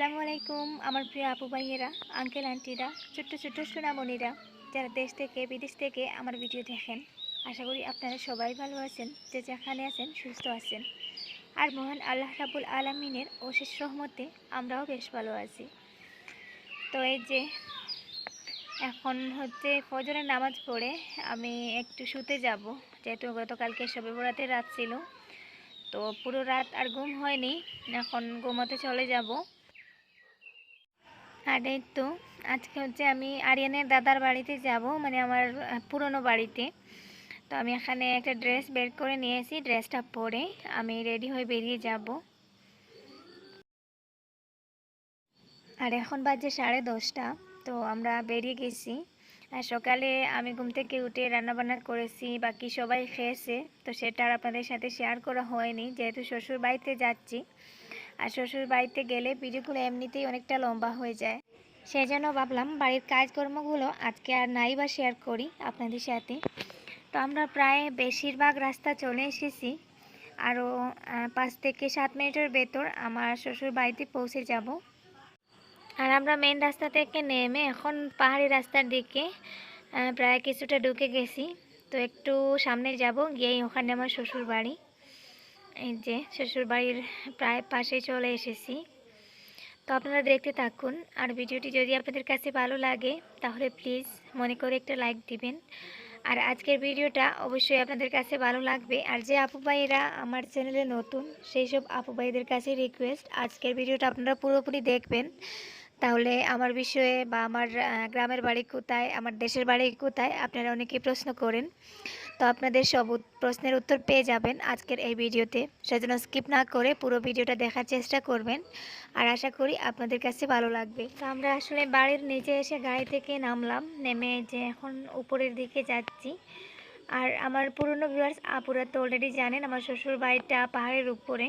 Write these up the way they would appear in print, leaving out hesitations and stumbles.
আসসালামু আলাইকুম আমার প্রিয় আপু ভাইয়েরা, আঙ্কেল আন্টিরা, ছোট্ট ছোট্ট সোনামণিরা, যারা দেশ থেকে বিদেশ থেকে আমার ভিডিও দেখেন। আশা করি আপনারা সবাই ভালো আছেন, যে যেখানে আছেন সুস্থ আছেন। আর মহান আল্লাহ রাব্বুল আলামিনের অশেষ রহমতে আমরাও বেশ ভালো আছি। তো এই যে এখন হচ্ছে ফজরের নামাজ পড়ে আমি একটু শুতে যাব, যেহেতু গতকালকে শবে বরাতের রাত ছিল। তো পুরো রাত আর ঘুম হয়নি, এখন ঘুমোতে চলে যাব। আর এই তো আজকে হচ্ছে আমি আরিয়ানের দাদার বাড়িতে যাব, মানে আমার পুরনো বাড়িতে। তো আমি এখানে একটা ড্রেস বের করে নিয়েছি, ড্রেসটা পরে আমি রেডি হয়ে বেরিয়ে যাব। আর এখন বাজে 10:30। তো আমরা বেরিয়ে গেছি। আর সকালে আমি ঘুম থেকে উঠে রান্নাবান্না করেছি, বাকি সবাই খেয়েছে। তো সেটা আর আপনাদের সাথে শেয়ার করা হয়নি, যেহেতু শ্বশুর বাড়িতে যাচ্ছি। আর শ্বশুর বাড়িতে গেলে ভিডিওগুলো এমনিতেই অনেকটা লম্বা হয়ে যায়, সেই জন্য ভাবলাম বাড়ির কাজকর্মগুলো আজকে আর নাই বা শেয়ার করি আপনাদের সাথে। তো আমরা প্রায় বেশিরভাগ রাস্তা চলে এসেছি, আরও 5 থেকে 7 মিনিটের ভেতর আমার শ্বশুর বাড়িতে পৌঁছে যাব। আর আমরা মেন রাস্তা থেকে নেমে এখন পাহাড়ি রাস্তার দিকে প্রায় কিছুটা ঢুকে গেছি। তো একটু সামনে যাব, গিয়েই ওখানে আমার শ্বশুর বাড়ি। এই যে শ্বশুর বাড়ির প্রায় পাশে চলে এসেছি। তো আপনারা দেখতে থাকুন। আর ভিডিওটি যদি আপনাদের কাছে ভালো লাগে তাহলে প্লিজ মনে করে একটা লাইক দিবেন। আর আজকের ভিডিওটা অবশ্যই আপনাদের কাছে ভালো লাগবে। আর যে আপু ভাইয়েরা আমার চ্যানেলে নতুন, সেই সব আপু ভাইদের কাছে রিকোয়েস্ট, আজকের ভিডিওটা আপনারা পুরোপুরি দেখবেন। তাহলে আমার বিষয়ে বা আমার গ্রামের বাড়ি কোথায়, আমার দেশের বাড়ি কোথায়, আপনারা অনেকেই প্রশ্ন করেন। তো আপনাদের সব প্রশ্নের উত্তর পেয়ে যাবেন আজকের এই ভিডিওতে। সেজন্য স্কিপ না করে পুরো ভিডিওটা দেখার চেষ্টা করবেন। আর আশা করি আপনাদের কাছে ভালো লাগবে। তো আমরা আসলে বাড়ির নিচে এসে গাড়ি থেকে নামলাম, নেমে যে এখন উপরের দিকে যাচ্ছি। আর আমার পুরনো ভিউয়ার্স আপুরা তো অলরেডি জানেন আমার শ্বশুর বাড়িটা পাহাড়ের উপরে।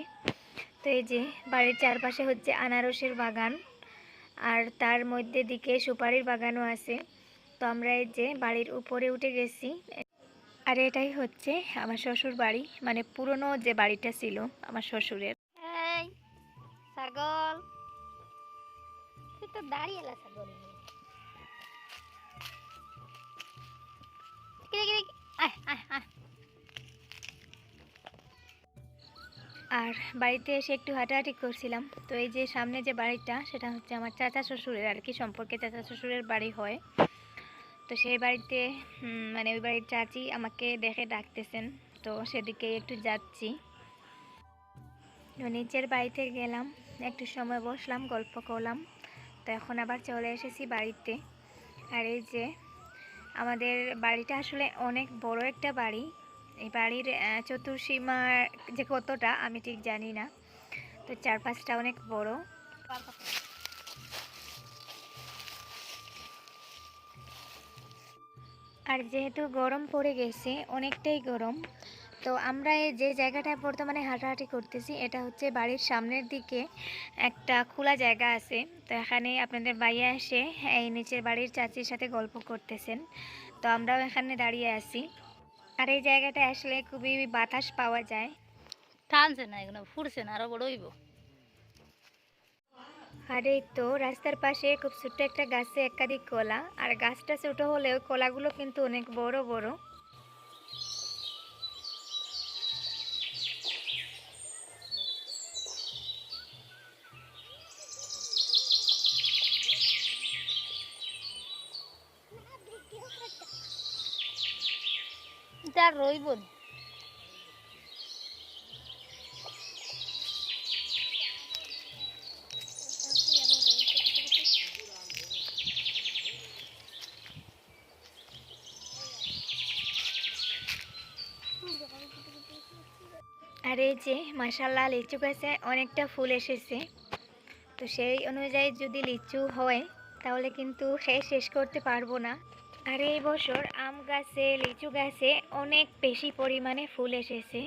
তো এই যে বাড়ির চারপাশে হচ্ছে আনারসের বাগান, আর তার মধ্যে দিকে সুপারির বাগানও আছে। তো আমরা এই যে বাড়ির উপরে উঠে গেছি। আর এটাই হচ্ছে আমার শ্বশুর বাড়ি, মানে পুরনো যে বাড়িটা ছিল আমার শ্বশুরের। এই ছাগল, তুই তো দাঁড়িয়ে এলা ছাগল। আর বাড়িতে এসে একটু হাঁটাহাঁটি করছিলাম। তো এই যে সামনে যে বাড়িটা, সেটা হচ্ছে আমার চাচা শ্বশুরের আর কি, সম্পর্কে চাচা শ্বশুরের বাড়ি হয়। তো সেই বাড়িতে মানে ওই বাড়ির চাচি আমাকে দেখে ডাকতেছেন, তো সেদিকে একটু যাচ্ছি। নিচের বাড়িতে গেলাম, একটু সময় বসলাম, গল্প করলাম। তো এখন আবার চলে এসেছি বাড়িতে। আর এই যে আমাদের বাড়িটা আসলে অনেক বড় একটা বাড়ি। এই বাড়ির চতুর্সীমা যে কতটা আমি ঠিক জানি না, তো চারপাশটা অনেক বড়। আর যেহেতু গরম পড়ে গেছে, অনেকটাই গরম, তো আমরা এই যে জায়গাটায় বর্তমানে হাঁটাহাঁটি করতেছি, এটা হচ্ছে বাড়ির সামনের দিকে একটা খোলা জায়গা আছে। তো এখানে আপনাদের ভাইয়া এসে এই নিচের বাড়ির চাচির সাথে গল্প করতেছেন। তো আমরাও এখানে দাঁড়িয়ে আছি। আর এই জায়গাটা আসলে খুবই বাতাস পাওয়া যায়। টানছে না, এগুলো ফুটছে না, আরো বড় হইব। আর এই তো রাস্তার পাশে খুব ছোট্ট একটা গাছে একাধিক কলা, আর গাছটা ছোট হলেও কলাগুলো কিন্তু অনেক বড় বড়। এটা আর রইব না। আর এই যে মাশাআল্লাহ লিচু গাছে অনেকটা ফুল এসেছে। তো সেই অনুযায়ী যদি লিচু হয় তাহলে কিন্তু শেষ করতে পারবো না। আর এই বছর আম গাছে, লিচু গাছে অনেক বেশি পরিমাণে ফুল এসেছে।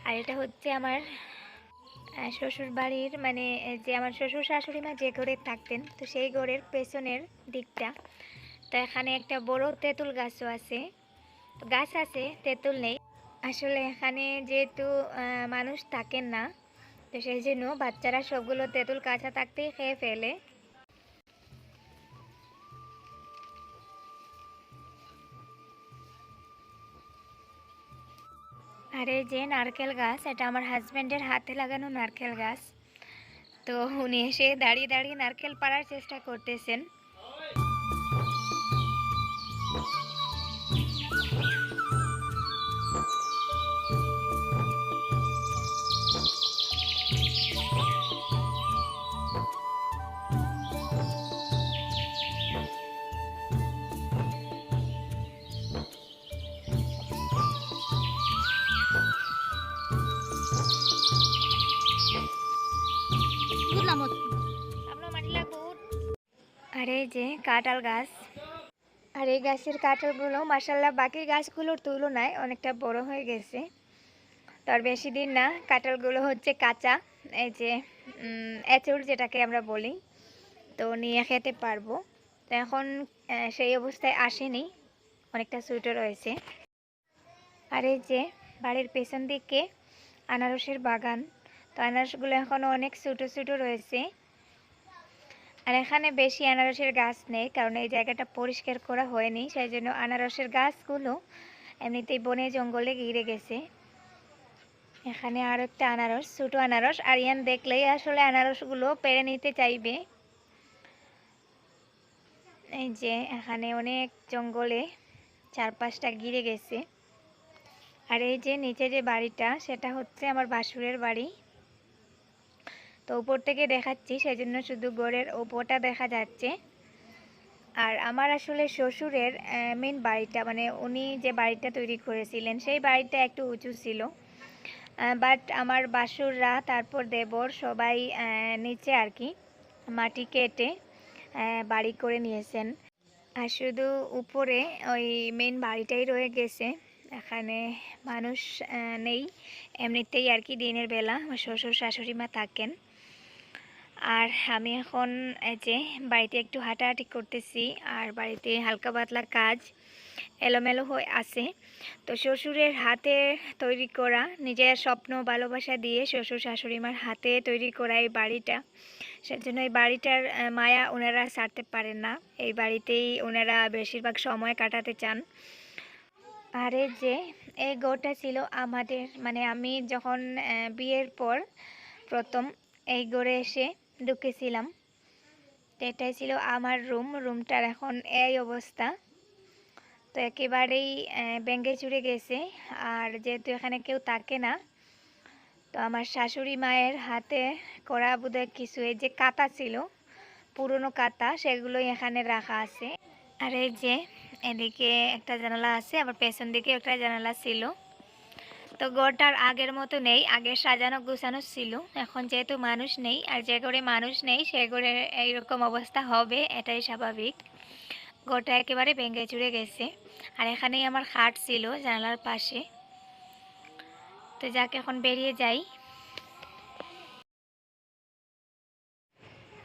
আর এটা হচ্ছে আমার শ্বশুর বাড়ির, মানে যে আমার শ্বশুর শাশুড়ি মা যে ঘরে থাকতেন, তো সেই ঘরের পেছনের দিকটা। তো এখানে একটা বড় তেঁতুল গাছও আছে। তো গাছ আছে, তেঁতুল নেই। আসলে এখানে যেহেতু মানুষ থাকেন না, তো তো সেই জন্য বাচ্চারা সবগুলো তেঁতুল কাঁচা থাকতেই খেয়ে ফেলে। আর এই যে নারকেল গাছ, এটা আমার হাজব্যান্ডের হাতে লাগানো নারকেল গাছ। তো উনি এসে দাঁড়িয়ে দাঁড়িয়ে নারকেল পাড়ার চেষ্টা করতেছেন। বুঝলাম হচ্ছে। আপনার মাটি লাগবো। আর এই যে কাঁঠাল গাছ, আর এই গাছের কাঁঠালগুলো মাসাল্লাহ বাকি গাছগুলোর তুলনায় অনেকটা বড় হয়ে গেছে। তো আর বেশি দিন না, কাঁঠালগুলো হচ্ছে কাঁচা, এই যে এঁচড় যেটাকে আমরা বলি, তো নিয়ে খেতে পারবো। তো এখন সেই অবস্থায় আসেনি, অনেকটা ছোটো রয়েছে। আর এই যে বাড়ির পেছন দিকে আনারসের বাগান, তো আনারসগুলো এখনও অনেক ছোটো ছোটো রয়েছে। আর এখানে বেশি আনারসের গাছ নেই, কারণ এই জায়গাটা পরিষ্কার করা হয়নি, সেই জন্য আনারসের গাছগুলো এমনিতেই বনে জঙ্গলে ঘিরে গেছে। এখানে আর একটা আনারস, ছোটো আনারস, আরিয়ান দেখলেই আসলে আনারসগুলো পেড়ে নিতে চাইবে। এই যে এখানে অনেক জঙ্গলে চারপাশটা ঘিরে গেছে। আর এই যে নিচে যে বাড়িটা, সেটা হচ্ছে আমার বাসুরের বাড়ি। তো উপর থেকে দেখাচ্ছি, সেজন্য শুধু ঘরের ওপরটা দেখা যাচ্ছে। আর আমার আসলে শ্বশুরের মেন বাড়িটা, মানে উনি যে বাড়িটা তৈরি করেছিলেন সেই বাড়িটা একটু উঁচু ছিল, বাট আমার বাসুররা তারপর দেবর সবাই নিচে আর কি মাটি কেটে বাড়ি করে নিয়েছেন। আর শুধু উপরে ওই মেন বাড়িটাই রয়ে গেছে। এখানে মানুষ নেই, এমনিতেই আর কি দিনের বেলা আমার শ্বশুর শাশুড়ি মা থাকেন। আর আমি এখন এই যে বাড়িতে একটু হাঁটাহাঁটি করতেছি, আর বাড়িতে হালকা পাতলা কাজ এলোমেলো হয়ে আছে। তো শ্বশুরের হাতে তৈরি করা, নিজের স্বপ্ন ভালোবাসা দিয়ে শ্বশুর শাশুড়ি মার হাতে তৈরি করা এই বাড়িটা, সেজন্য এই বাড়িটার মায়া ওনারা ছাড়তে পারেন না। এই বাড়িতেই ওনারা বেশিরভাগ সময় কাটাতে চান। আর এই যে এই ঘরটা ছিল আমাদের, মানে আমি যখন বিয়ের পর প্রথম এই ঘরে এসে ঢুকেছিলাম, তো এটাই ছিল আমার রুমটার এখন এই অবস্থা। তো একেবারেই ভেঙে চুরে গেছে। আর যেহেতু এখানে কেউ থাকে না, তো আমার শাশুড়ি মায়ের হাতে করা বোধহয় কিছু এই যে কাঁথা ছিল, পুরনো কাঁথা, সেগুলোই এখানে রাখা আছে। আর এই যে এদিকে একটা জানালা আছে, আবার পেছন দিকে একটা জানালা ছিল। তো ঘরটার আগের মতো নেই, আগে সাজানো গোছানো ছিল। এখন যেহেতু মানুষ নেই, আর যে ঘরে মানুষ নেই সে ঘরে এইরকম অবস্থা হবে, এটাই স্বাভাবিক। ঘরটা একেবারে ভেঙে চুরে গেছে। আর এখানেই আমার খাট ছিল জানালার পাশে। তো যাক, এখন বেরিয়ে যাই।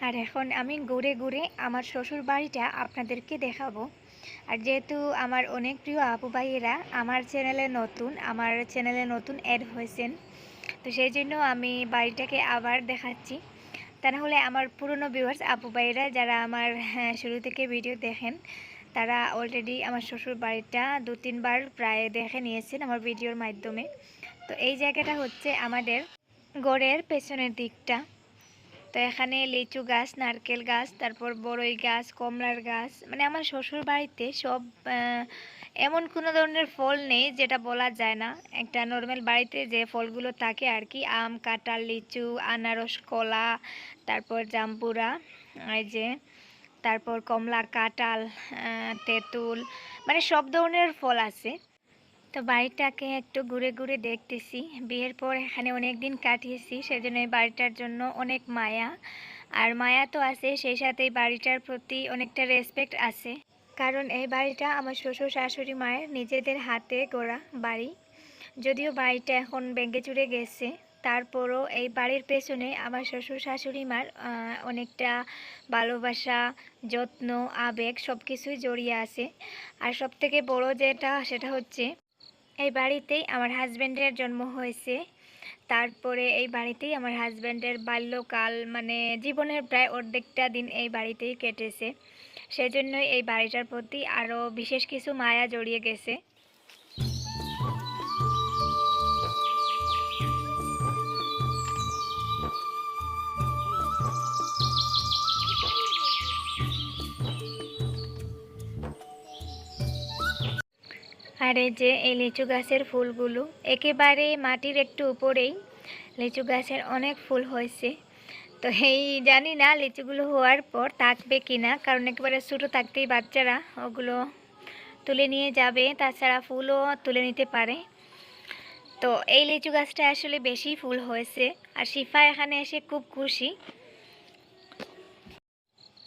আর এখন আমি ঘুরে ঘুরে আমার শ্বশুর বাড়িটা আপনাদেরকে দেখাবো। আর যেহেতু আমার অনেক প্রিয় আপু ভাইয়েরা আমার চ্যানেলে নতুন অ্যাড হয়েছেন, তো সেই জন্য আমি বাড়িটাকে আবার দেখাচ্ছি। তা না হলে আমার পুরনো ভিউয়ার্স আপু ভাইয়েরা যারা আমার শুরু থেকে ভিডিও দেখেন, তারা অলরেডি আমার শ্বশুর বাড়িটা 2-3 বার প্রায় দেখে নিয়েছেন আমার ভিডিওর মাধ্যমে। তো এই জায়গাটা হচ্ছে আমাদের ঘরের পেছনের দিকটা। তো এখানে লিচু গাছ, নারকেল গাছ, তারপর বড়ই গাছ, কমলার গাছ, মানে আমার শ্বশুর বাড়িতে সব এমন কোনো ধরনের ফল নেই যেটা বলা যায় না। একটা নর্মাল বাড়িতে যে ফলগুলো থাকে আর কি, আম, কাঁঠাল, লিচু, আনারস, কলা, তারপর জাম্বুরা, এই যে তারপর কমলা, কাঁঠাল, তেঁতুল, মানে সব ধরনের ফল আছে। তো বাড়িটাকে একটু ঘুরে ঘুরে দেখতেছি। বিয়ের পর এখানে অনেক দিন কাটিয়েছি, সেজন্য এই বাড়িটার জন্য অনেক মায়া। আর মায়া তো আছে, সেই সাথে এই বাড়িটার প্রতি অনেকটা রেসপেক্ট আছে, কারণ এই বাড়িটা আমার শ্বশুর শাশুড়ি মায়ের নিজেদের হাতে গড়া বাড়ি। যদিও বাড়িটা এখন ভেঙে চুরে গেছে, তারপরও এই বাড়ির পেছনে আমার শ্বশুর শাশুড়ি মার অনেকটা ভালোবাসা, যত্ন, আবেগ সব কিছুই জড়িয়ে আছে। আর সবথেকে বড় যেটা, সেটা হচ্ছে এই বাড়িতেই আমার হাজব্যান্ডের জন্ম হয়েছে। তারপরে এই বাড়িতেই আমার হাজব্যান্ডের বাল্যকাল, মানে জীবনের প্রায় অর্ধেকটা দিন এই বাড়িতেই কেটেছে। সেজন্যই এই বাড়িটার প্রতি আরও বিশেষ কিছু মায়া জড়িয়ে গেছে। আর এই যে এই লিচু গাছের ফুলগুলো একেবারে মাটির একটু উপরেই লিচু গাছের অনেক ফুল হয়েছে। তো এই জানি না লিচুগুলো হওয়ার পর থাকবে কিনা, কারণ একেবারে ছোটো থাকতেই বাচ্চারা ওগুলো তুলে নিয়ে যাবে, তাছাড়া ফুলও তুলে নিতে পারে। তো এই লিচু গাছটা আসলে বেশি ফুল হয়েছে, আর শিফা এখানে এসে খুব খুশি।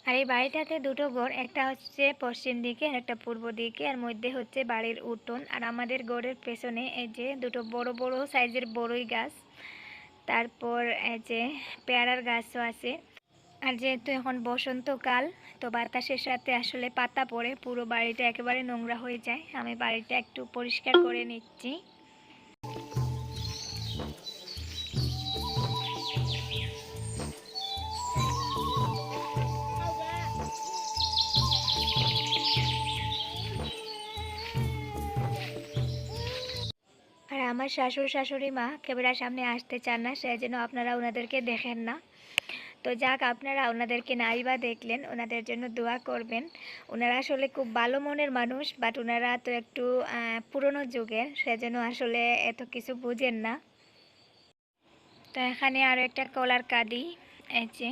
আর এই বাড়িটাতে দুটো ঘর, একটা হচ্ছে পশ্চিম দিকে আর একটা পূর্ব দিকে, আর মধ্যে হচ্ছে বাড়ির উঠোন। আর আমাদের ঘরের পেছনে এই যে দুটো বড় বড় সাইজের বড়ই গাছ, তারপর এই যে পেয়ারার গাছও আছে। আর যেহেতু এখন বসন্তকাল, তো বাতাসের সাথে আসলে পাতা পড়ে পুরো বাড়িটা একেবারে নোংরা হয়ে যায়। আমি বাড়িটা একটু পরিষ্কার করে নিচ্ছি। আর আমার শাশুড় শাশুড়ি মা ক্যামেরার সামনে আসতে চান না, সেজন্য আপনারা ওনাদেরকে দেখেন না। তো যাক, আপনারা ওনাদেরকে নাই বা দেখলেন, ওনাদের জন্য দোয়া করবেন। ওনারা আসলে খুব ভালো মনের মানুষ, বাট ওনারা তো একটু পুরনো যুগের, সেজন্য আসলে এত কিছু বুঝেন না। তো এখানে আরও একটা কলার কাঁদি, এই যে,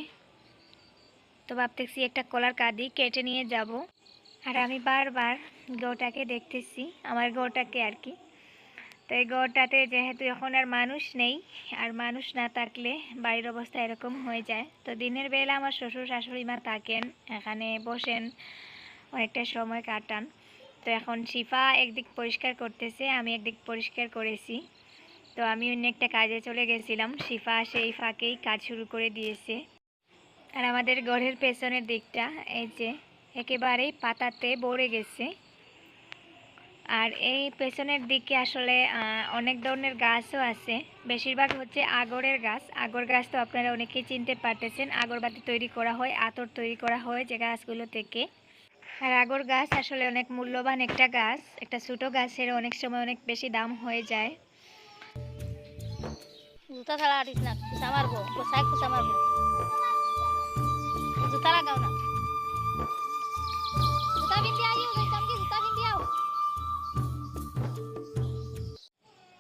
তো ভাবতেছি একটা কলার কাঁদি কেটে নিয়ে যাব। আর আমি বারবার গরুটাকে দেখতেছি, আমার গরুটাকে আর কি। তো এই গরুটাতে যেহেতু এখন আর মানুষ নেই, আর মানুষ না থাকলে বাড়ির অবস্থা এরকম হয়ে যায়। তো দিনের বেলা আমার শ্বশুর শাশুড়ি মা থাকেন, এখানে বসেন, অনেকটা সময় কাটান। তো এখন শিফা একদিক পরিষ্কার করতেছে, আমি একদিক পরিষ্কার করেছি। তো আমি অন্য একটা কাজে চলে গেছিলাম, শিফা সেই ফাঁকেই কাজ শুরু করে দিয়েছে। আর আমাদের ঘরের পেছনের দিকটা এই যে একেবারেই পাতাতে ভরে গেছে। আর এই পেছনের দিকে আসলে অনেক ধরনের গাছও আছে, বেশিরভাগ হচ্ছে আগরের গাছ। আগর গাছ তো আপনারা অনেকেই চিনতে পারতেছেন, আগরবাতি তৈরি করা হয়, আতর তৈরি করা হয় যে গাছগুলো থেকে। আর আগর গাছ আসলে অনেক মূল্যবান একটা গাছ, একটা ছোটো গাছের অনেক সময় অনেক বেশি দাম হয়ে যায়। জুতা ছাড়া আটিস না, খুঁচা মারবো, গোসাই খুঁচা মারবো। জুতা লাগাও না, জুতা পিন্দি আইও, যাইতাম কি জুতা পিন্দি আও।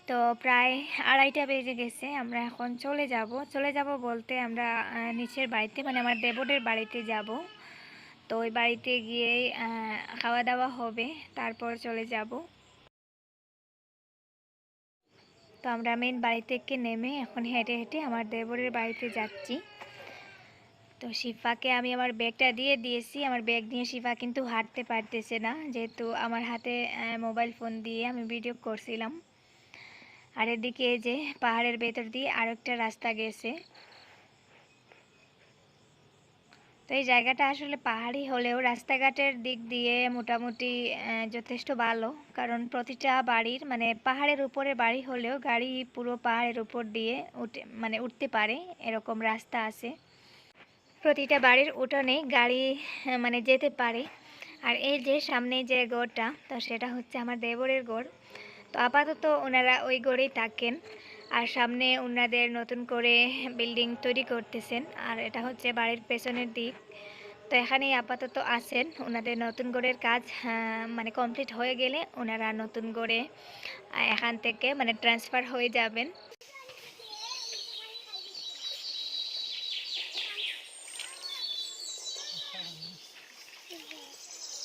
তো প্রায় 2:30 বেজে গেছে, আমরা এখন চলে যাব বলতে আমরা নিচের বাড়িতে, মানে আমার দেবরের বাড়িতে যাব। তো ওই বাড়িতে গিয়েই খাওয়া দাওয়া হবে, তারপর চলে যাব। তো আমরা মেন বাড়ি থেকে নেমে এখন হেঁটে হেঁটে আমার দেবরের বাড়িতে যাচ্ছি। তো শিফাকে আমি আমার ব্যাগটা দিয়ে দিয়েছি, আমার ব্যাগ নিয়ে শিফা কিন্তু হাঁটতে পারতেছে না, যেহেতু আমার হাতে মোবাইল ফোন দিয়ে আমি ভিডিও করছিলাম। আর এদিকে এই যে পাহাড়ের ভেতর দিয়ে আরেকটা রাস্তা গেছে। তো এই জায়গাটা আসলে পাহাড়ি হলেও রাস্তাঘাটের দিক দিয়ে মোটামুটি যথেষ্ট ভালো, কারণ প্রতিটা বাড়ির, মানে পাহাড়ের উপরে বাড়ি হলেও গাড়ি পুরো পাহাড়ের উপর দিয়ে উঠতে পারে, এরকম রাস্তা আছে। প্রতিটা বাড়ির উঠোনেই গাড়ি মানে যেতে পারে। আর এই যে সামনে যে গড়টা, তো সেটা হচ্ছে আমার দেবরের গড়। তো আপাতত ওনারা ওই গড়েই থাকেন, আর সামনে ওনাদের নতুন করে বিল্ডিং তৈরি করতেছেন, আর এটা হচ্ছে বাড়ির পেছনের দিক। তো এখানেই আপাতত আছেন, ওনাদের নতুন গড়ের কাজ মানে কমপ্লিট হয়ে গেলে ওনারা নতুন গড়ে এখান থেকে মানে ট্রান্সফার হয়ে যাবেন।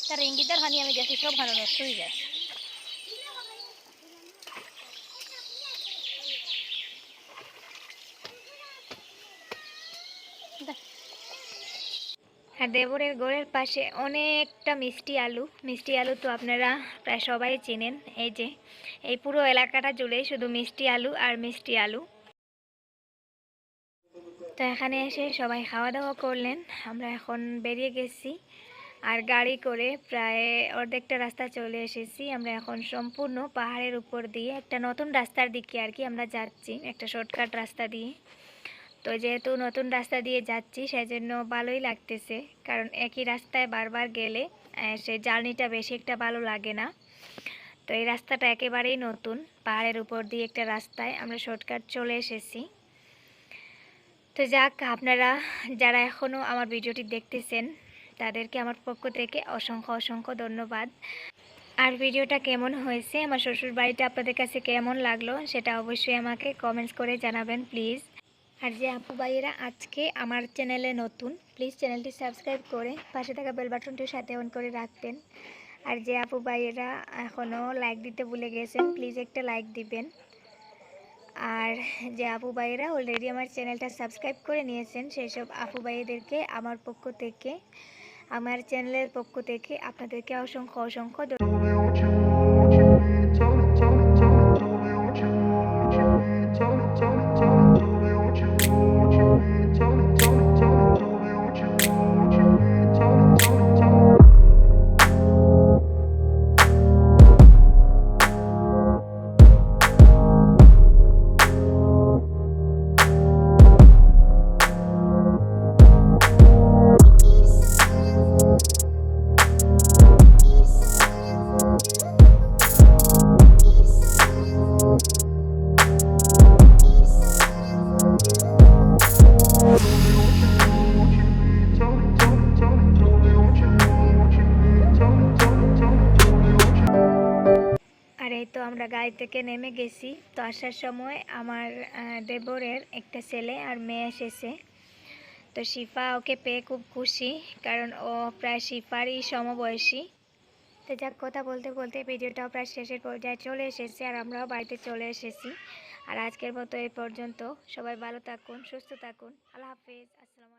তার ইঙ্গিতার পানি আমি দেখি সব ভালো নষ্ট হয়ে যায়। আর দেবরের গড়ের পাশে অনেকটা মিষ্টি আলু তো আপনারা প্রায় সবাই চেনেন। এই যে এই পুরো এলাকাটা জুড়ে শুধু মিষ্টি আলু আর মিষ্টি আলু। তো এখানে এসে সবাই খাওয়া দাওয়া করলেন, আমরা এখন বেরিয়ে গেছি। আর গাড়ি করে প্রায় অর্ধেকটা রাস্তা চলে এসেছি। আমরা এখন সম্পূর্ণ পাহাড়ের উপর দিয়ে একটা নতুন রাস্তার দিকে আর কি আমরা যাচ্ছি, একটা শর্টকাট রাস্তা দিয়ে। তো যেহেতু নতুন রাস্তা দিয়ে যাচ্ছি সেজন্য ভালোই লাগতেছে, কারণ একই রাস্তায় বারবার গেলে সেই জার্নিটা বেশি একটা ভালো লাগে না। তো এই রাস্তাটা একেবারেই নতুন, পাহাড়ের উপর দিয়ে একটা রাস্তায় আমরা শর্টকাট চলে এসেছি। তো যাক, আপনারা যারা এখনও আমার ভিডিওটি দেখতেছেন তাদেরকে আমার পক্ষ থেকে অসংখ্য অসংখ্য ধন্যবাদ। আর ভিডিওটা কেমন হয়েছে, আমার শ্বশুর বাড়িটা আপনাদের কাছে কেমন লাগলো সেটা অবশ্যই আমাকে কমেন্টস করে জানাবেন প্লিজ। আর যে আপু ভাইয়েরা আজকে আমার চ্যানেলে নতুন, প্লিজ চ্যানেলটি সাবস্ক্রাইব করে পাশে থাকা বেল বাটনটির সাথে অন করে রাখবেন। আর যে আপু ভাইয়েরা এখনও লাইক দিতে ভুলে গেছেন, প্লিজ একটা লাইক দিবেন। আর যে আপু ভাইয়েরা অলরেডি আমার চ্যানেলটা সাবস্ক্রাইব করে নিয়েছেন, সেই সব আপু ভাইদেরকে আমার পক্ষ থেকে, আমার চ্যানেলের পক্ষ থেকে আপনাদেরকে অসংখ্য অসংখ্য আর এই তো আমরা গাড়ি থেকে নেমে গেছি। তো আসার সময় আমার দেবরের একটা ছেলে আর মেয়ে এসেছে। তো শিফা ওকে পেয়ে খুব খুশি, কারণ ও প্রায় শিফারই সমবয়সী। তো যাক, কথা বলতে বলতে ভিডিওটাও প্রায় শেষের পর্যায়ে চলে এসেছে, আর আমরাও বাড়িতে চলে এসেছি। আর আজকের মতো এই পর্যন্ত। সবাই ভালো থাকুন, সুস্থ থাকুন। আল্লাহ হাফিজ, আসসালামু আলাইকুম।